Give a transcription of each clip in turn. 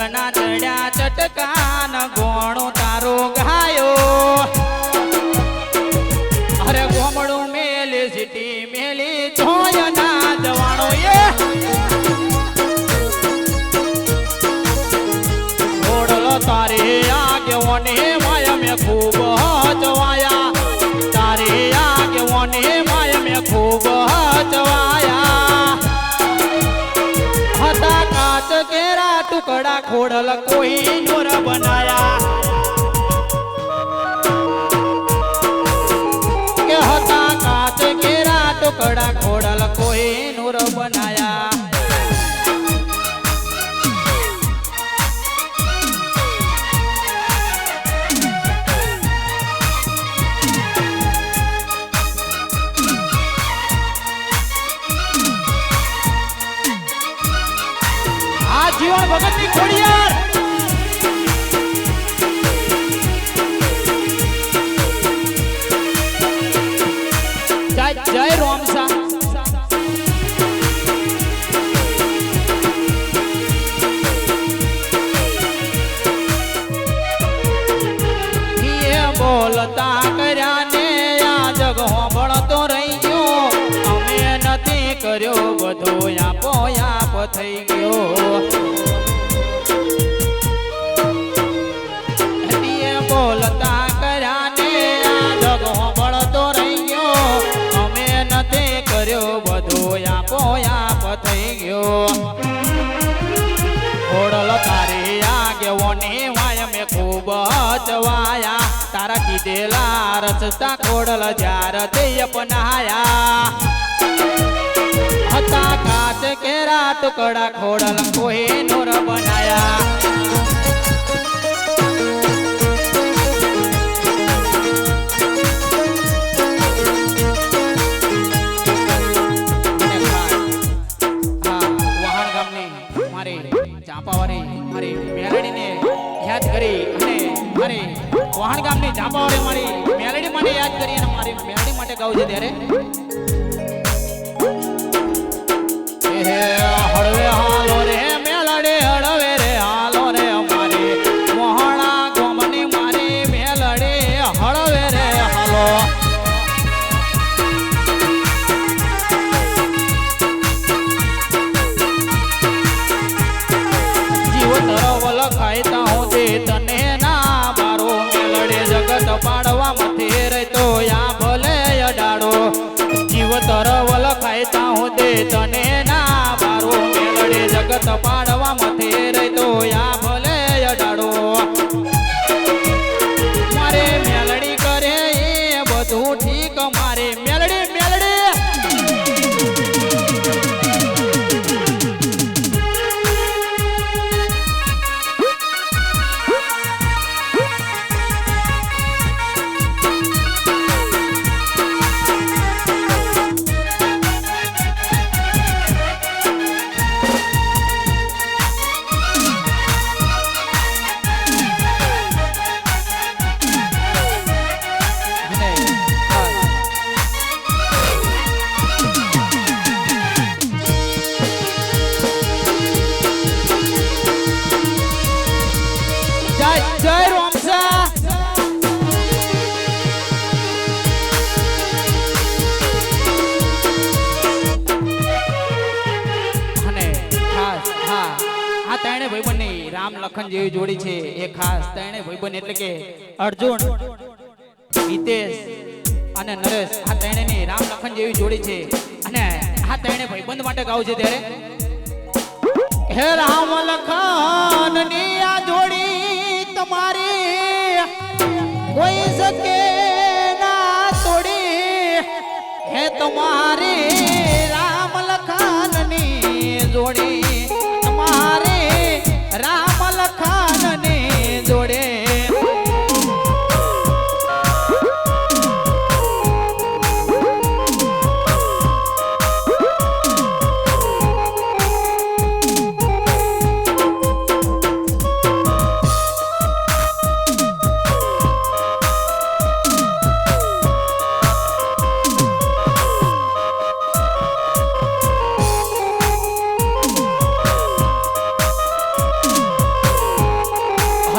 ના ચડ્યા ચટકાન ગોણો તારો ગાયો અરે ગોમડું મેલી સિટી મેલી જોય ના જવાણો એ ઓડલો તારે આગેવને માયા મેં ખૂબ જવાયા તારે આગેવને માયા મેં ખૂબ જવાયા હતા કાચ કેરા ટુકડા ખોડલ કોઈ નોર બનાયા કે હતા કાચ કેરા ટુકડા ખોડલ કોઈ નોર બનાયા જીવન ભગત ની ખોડિયાર જય જય રોમસા બોલતા કર્યા ને આ જગ હોંભળતો રહી ગયો અમે નથી કર્યો બધો આપો આપ થઈ ગયો બોલતા કર્યા ને આ જગ હોંભળતો રહી ગયો અમે નથી કર્યો બધો આપો આપ થઈ ગયો ઓડલ તારી આગેવોની વાય મેં ખૂબ જવાયા તારા કીધેલા રચતા ખોડલ જ્યાર તે અપનાયા હતા કાચ કેરા ટુકડા ખોડલ કોઈ નોર બનાયા ચાંપાવાળી મારી મેલડીને યાદ કરી અને મારી વહાણ ગામની ચાંપાવાળી મારી મેલડી માટે યાદ કરી અને મારી મેલડી માટે ગાઉં છે ત્યારે હળવે હાલો રે મેલડી હળવે રે હાલો રે મારી મોહણા ગોમની મારી મેલડી હળવે રે હાલો ખાયતા હું તે તને ના મારો મેલડે જગત પાડવા મથે રહેતો યા ભલે અડાડો જીવ તરવલ ખાયતા હું તે તને ના મારો મેલડે જગત પાડવા મથે રહેતો યા ભલે અડાડો મારે મેલડી કરે એ બધું ઠીક મારે મેલડી મેલડી જય રોમસા અને ખાસ હા આ ત્રણે ભાઈબંધની રામ લખન જેવી જોડી છે એ ખાસ ત્રણે ભાઈબંધ એટલે કે અર્જુન હિતેશ અને નરેશ આ ત્રણેની રામ લખન જેવી જોડી છે અને આ ત્રણે ભાઈબંધ માટે ગાવું છે ત્યારે હે રામ લખન ની આ જોડી તમારી કોઈ શકે ના તોડી હે તમારી રામ લખન ની જોડી તમારી રામ લખન ની જોડે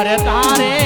અરે તારે